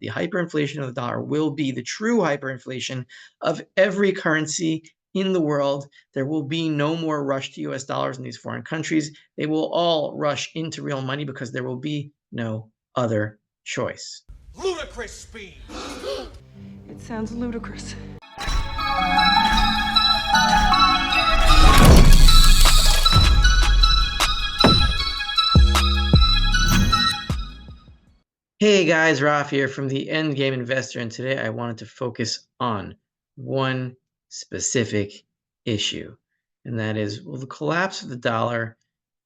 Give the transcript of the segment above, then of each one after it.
The hyperinflation of the dollar will be the true hyperinflation of every currency in the world. There will be no more rush to US dollars in these foreign countries. They will all rush into real money because there will be no other choice. Ludicrous speed! It sounds ludicrous. Hey guys, Raf here from the Endgame Investor, and today I wanted to focus on one specific issue, and that is, will the collapse of the dollar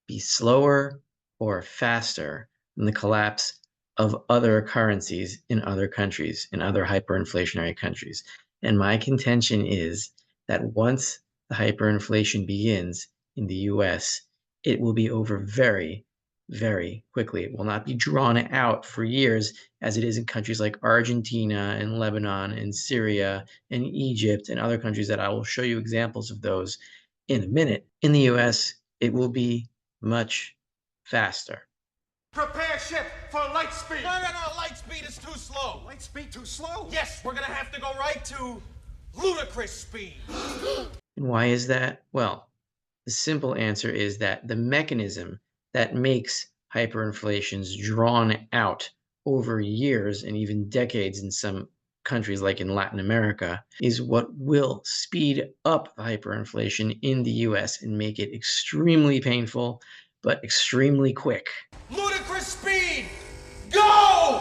be slower or faster than the collapse of other currencies in other countries, in other hyperinflationary countries? And my contention is that once the hyperinflation begins in the US, it will be over very, very quickly. It will not be drawn out for years as it is in countries like Argentina and Lebanon and Syria and Egypt and other countries that I will show you examples of those in a minute. In the US, it will be much faster. Prepare ship for light speed! No, light speed is too slow. Light speed too slow? Yes, we're gonna have to go right to ludicrous speed. And why is that? Well, the simple answer is that the mechanism that makes hyperinflations drawn out over years and even decades in some countries like in Latin America is what will speed up hyperinflation in the US and make it extremely painful, but extremely quick. Ludicrous speed! Go!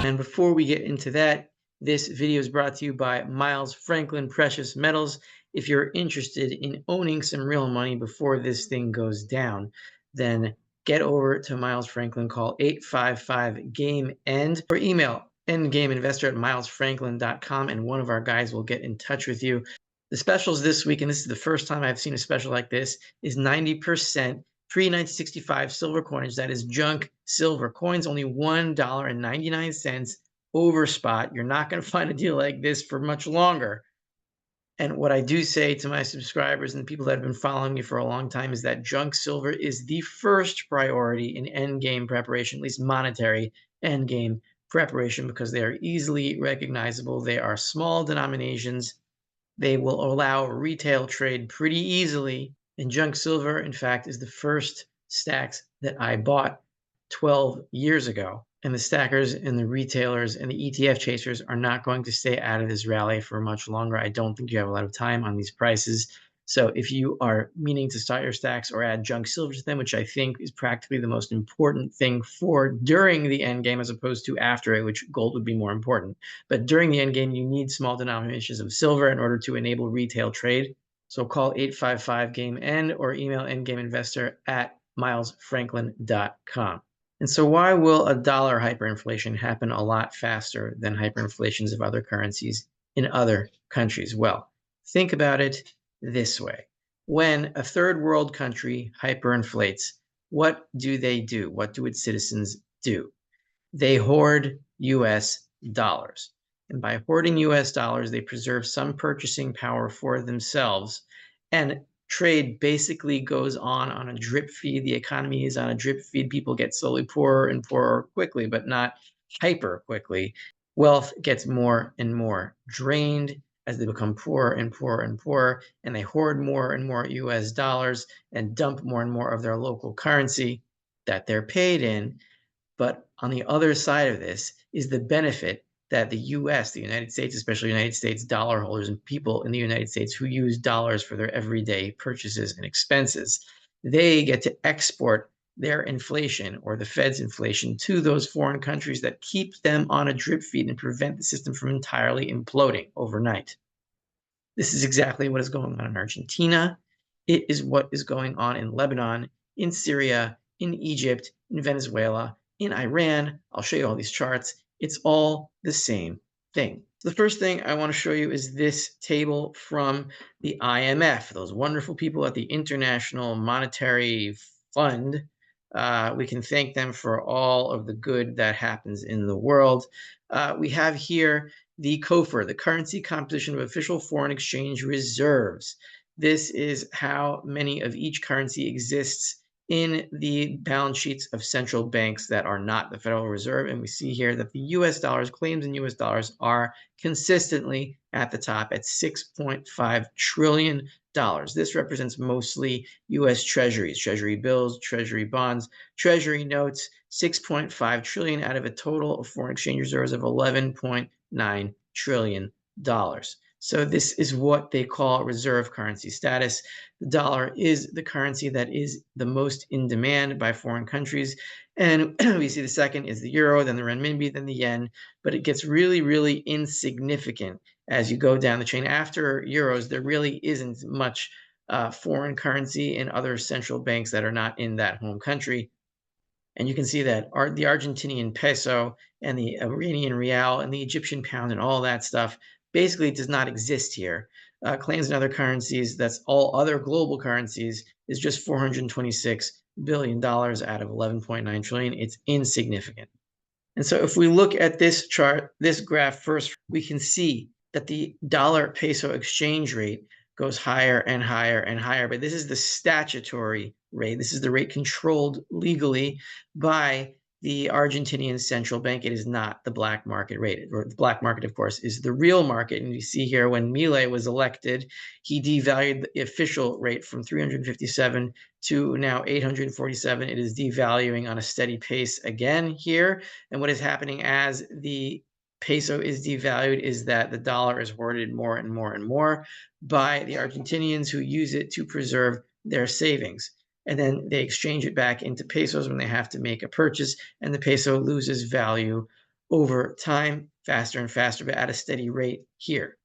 And before we get into that, this video is brought to you by Miles Franklin Precious Metals. If you're interested in owning some real money before this thing goes down, then get over to Miles Franklin, call 855-GAME-END or email endgameinvestor@milesfranklin.com and one of our guys will get in touch with you. The specials this week, and this is the first time I've seen a special like this, is 90% pre-1965 silver coinage. That is junk silver coins, only $1.99 over spot. You're not going to find a deal like this for much longer. And what I do say to my subscribers and people that have been following me for a long time is that junk silver is the first priority in endgame preparation, at least monetary endgame preparation, because they are easily recognizable. They are small denominations. They will allow retail trade pretty easily. And junk silver, in fact, is the first stacks that I bought 12 years ago. And the stackers and the retailers and the ETF chasers are not going to stay out of this rally for much longer. I don't think you have a lot of time on these prices. So if you are meaning to start your stacks or add junk silver to them, which I think is practically the most important thing for during the end game as opposed to after it, which gold would be more important. But during the end game, you need small denominations of silver in order to enable retail trade. So call 855-GAME-END or email endgameinvestor@milesfranklin.com. And so why will a dollar hyperinflation happen a lot faster than hyperinflations of other currencies in other countries? Well, think about it this way. When a third world country hyperinflates, what do they do? What do its citizens do? They hoard US dollars. And by hoarding US dollars, they preserve some purchasing power for themselves. And trade basically goes on a drip feed. The economy is on a drip feed. People get slowly poorer and poorer quickly, but not hyper quickly. Wealth gets more and more drained as they become poorer and poorer and poorer, and they hoard more and more US dollars and dump more and more of their local currency that they're paid in. But on the other side of this is the benefit that the US, the United States, especially United States dollar holders and people in the United States who use dollars for their everyday purchases and expenses, they get to export their inflation or the Fed's inflation to those foreign countries that keep them on a drip feed and prevent the system from entirely imploding overnight. This is exactly what is going on in Argentina. It is what is going on in Lebanon, in Syria, in Egypt, in Venezuela, in Iran. I'll show you all these charts. It's all the same thing. The first thing I want to show you is this table from the IMF, those wonderful people at the International Monetary Fund. We can thank them for all of the good that happens in the world. We have here the COFR, the currency composition of official foreign exchange reserves. This is how many of each currency exists in the balance sheets of central banks that are not the Federal Reserve. And we see here that the US dollars, claims in US dollars, are consistently at the top at $6.5 trillion. This represents mostly US treasuries, treasury bills, treasury bonds, treasury notes, 6.5 trillion out of a total of foreign exchange reserves of $11.9 trillion. So this is what they call reserve currency status. The dollar is the currency that is the most in demand by foreign countries. And we see the second is the euro, then the renminbi, then the yen. But it gets really, really insignificant as you go down the chain. After euros, there really isn't much foreign currency in other central banks that are not in that home country. And you can see that the Argentinian peso and the Iranian real and the Egyptian pound and all that stuff basically does not exist here. Claims in other currencies, that's all other global currencies, is just $426 billion out of 11.9 trillion. It's insignificant. And so if we look at this chart, this graph first, we can see that the dollar peso exchange rate goes higher and higher and higher. But this is the statutory rate. This is the rate controlled legally by the Argentinian central bank. It is not the black market rate. Or the black market, of course, is the real market. And you see here when Milei was elected, he devalued the official rate from 357 to now 847. It is devaluing on a steady pace again here. And what is happening as the peso is devalued is that the dollar is hoarded more and more and more by the Argentinians, who use it to preserve their savings. And then they exchange it back into pesos when they have to make a purchase, and the peso loses value over time, faster and faster, but at a steady rate here.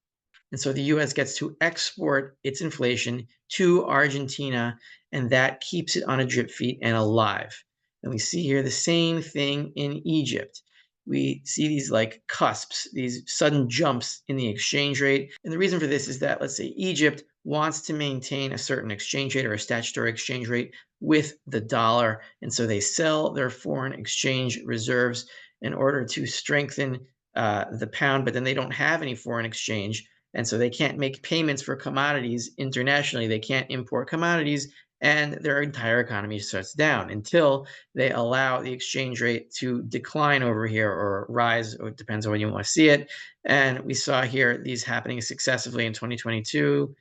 And so the US gets to export its inflation to Argentina, and that keeps it on a drip feed and alive. And we see here the same thing in Egypt. We see these like cusps, these sudden jumps in the exchange rate. And the reason for this is that, let's say, Egypt wants to maintain a certain exchange rate or a statutory exchange rate with the dollar. And so they sell their foreign exchange reserves in order to strengthen the pound, but then they don't have any foreign exchange. And so they can't make payments for commodities internationally. They can't import commodities, and their entire economy shuts down until they allow the exchange rate to decline over here or rise. It depends on when you want to see it. And we saw here these happening successively in 2022,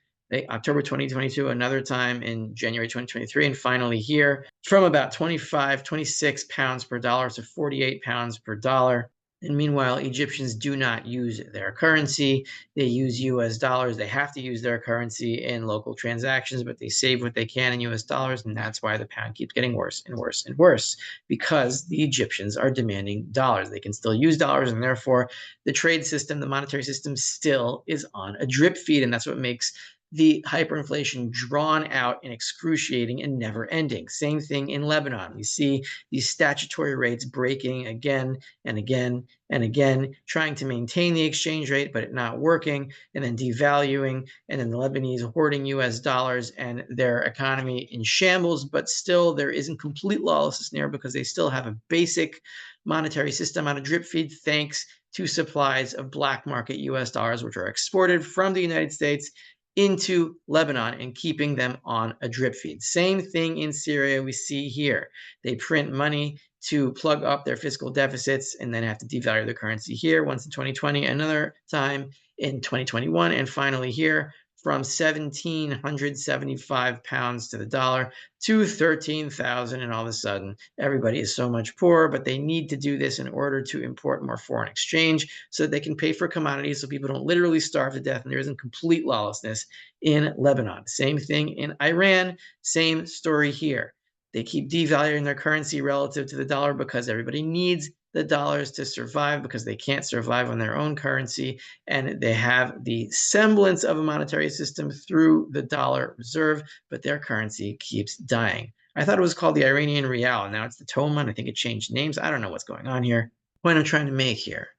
October 2022, another time in January 2023, and finally here from about 26 pounds per dollar to 48 pounds per dollar. And meanwhile, Egyptians do not use their currency. They use US dollars. They have to use their currency in local transactions, but they save what they can in US dollars. And that's why the pound keeps getting worse and worse and worse, because the Egyptians are demanding dollars. They can still use dollars, and therefore the trade system, the monetary system, still is on a drip feed. And that's what makes the hyperinflation drawn out and excruciating and never ending. Same thing in Lebanon. We see these statutory rates breaking again and again and again, trying to maintain the exchange rate, but it not working, and then devaluing, and then the Lebanese hoarding US dollars and their economy in shambles. But still, there isn't complete lawlessness there because they still have a basic monetary system on a drip feed, thanks to supplies of black market US dollars, which are exported from the United States into Lebanon and keeping them on a drip feed. Same thing in Syria we see here. They print money to plug up their fiscal deficits and then have to devalue the currency here, once in 2020, another time in 2021, and finally here from 1,775 pounds to the dollar to 13,000, and all of a sudden everybody is so much poorer. But they need to do this in order to import more foreign exchange so that they can pay for commodities so people don't literally starve to death, and there isn't complete lawlessness in Lebanon. Same thing in Iran, same story here. They keep devaluing their currency relative to the dollar because everybody needs the dollars to survive, because they can't survive on their own currency, and they have the semblance of a monetary system through the dollar reserve, but their currency keeps dying. I thought it was called the Iranian real, and now it's the Toman. I think it changed names. I don't know what's going on here. The point I'm trying to make here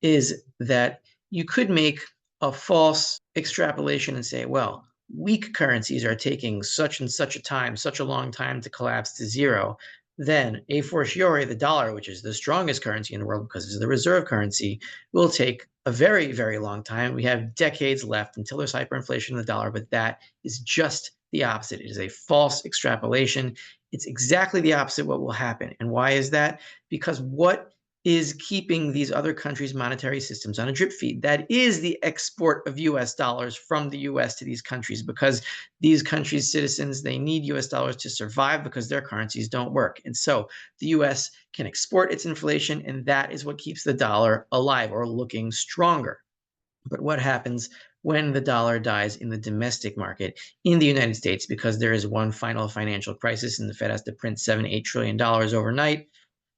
is that you could make a false extrapolation and say, well, weak currencies are taking such and such a time, such a long time to collapse to zero, then a fortiori, the dollar, which is the strongest currency in the world because it's the reserve currency, will take a very, very long time. We have decades left until there's hyperinflation in the dollar, but that is just the opposite. It is a false extrapolation. It's exactly the opposite what will happen. And why is that? Because what is keeping these other countries' monetary systems on a drip feed? That is the export of US dollars from the US to these countries, because these countries' citizens, they need US dollars to survive because their currencies don't work. And so the US can export its inflation, and that is what keeps the dollar alive or looking stronger. But what happens when the dollar dies in the domestic market in the United States because there is one final financial crisis and the Fed has to print $7-8 trillion overnight?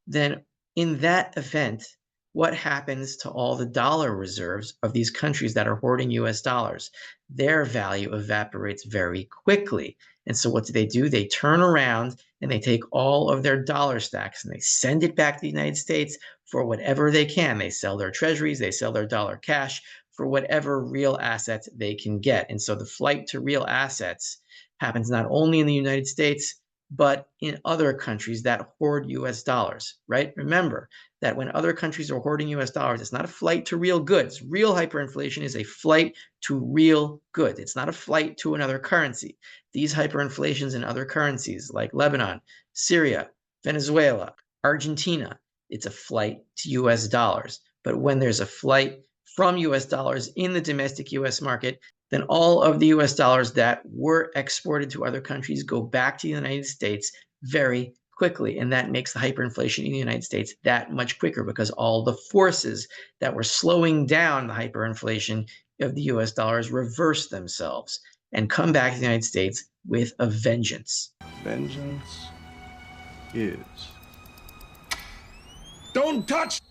Then in that event, what happens to all the dollar reserves of these countries that are hoarding US dollars? Their value evaporates very quickly. And so what do? They turn around and they take all of their dollar stacks and they send it back to the United States for whatever they can. They sell their treasuries, they sell their dollar cash for whatever real assets they can get. And so the flight to real assets happens not only in the United States, but in other countries that hoard US dollars, right? Remember that when other countries are hoarding US dollars, it's not a flight to real goods. Real hyperinflation is a flight to real goods. It's not a flight to another currency. These hyperinflations in other currencies like Lebanon, Syria, Venezuela, Argentina, it's a flight to US dollars. But when there's a flight from US dollars in the domestic US market, then all of the US dollars that were exported to other countries go back to the United States very quickly. And that makes the hyperinflation in the United States that much quicker, because all the forces that were slowing down the hyperinflation of the US dollars reverse themselves and come back to the United States with a vengeance. Vengeance is. Don't touch!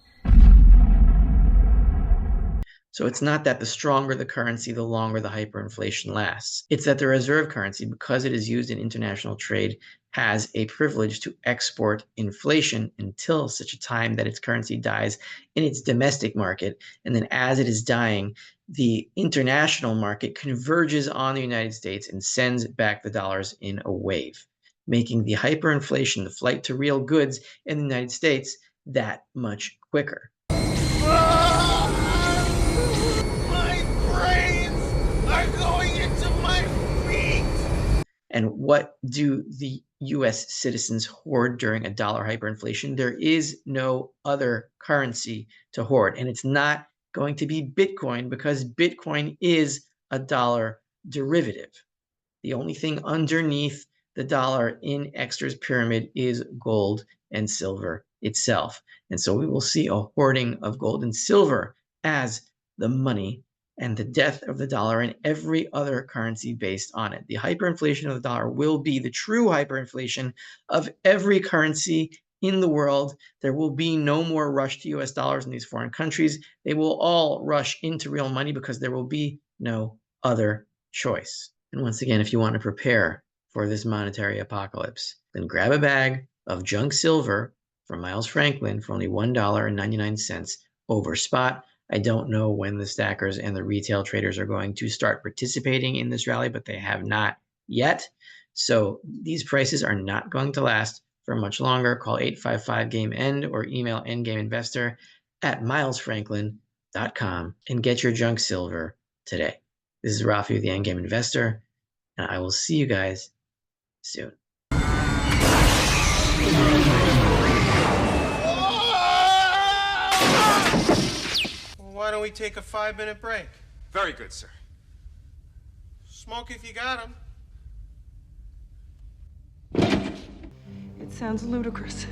So it's not that the stronger the currency, the longer the hyperinflation lasts. It's that the reserve currency, because it is used in international trade, has a privilege to export inflation until such a time that its currency dies in its domestic market. And then as it is dying, the international market converges on the United States and sends back the dollars in a wave, making the hyperinflation, the flight to real goods in the United States, that much quicker. And what do the US citizens hoard during a dollar hyperinflation? There is no other currency to hoard. And it's not going to be Bitcoin, because Bitcoin is a dollar derivative. The only thing underneath the dollar in Exter's pyramid is gold and silver itself. And so we will see a hoarding of gold and silver as the money, and the death of the dollar and every other currency based on it. The hyperinflation of the dollar will be the true hyperinflation of every currency in the world. There will be no more rush to US dollars in these foreign countries. They will all rush into real money because there will be no other choice. And once again, if you want to prepare for this monetary apocalypse, then grab a bag of junk silver from Miles Franklin for only $1.99 over spot. I don't know when the stackers and the retail traders are going to start participating in this rally, but they have not yet. So these prices are not going to last for much longer. Call 855-GAME-END or email endgameinvestor@milesfranklin.com and get your junk silver today. This is Rafi with the Endgame Investor, and I will see you guys soon. Why don't we take a 5-minute break? Very good, sir. Smoke if you got 'em. It sounds ludicrous.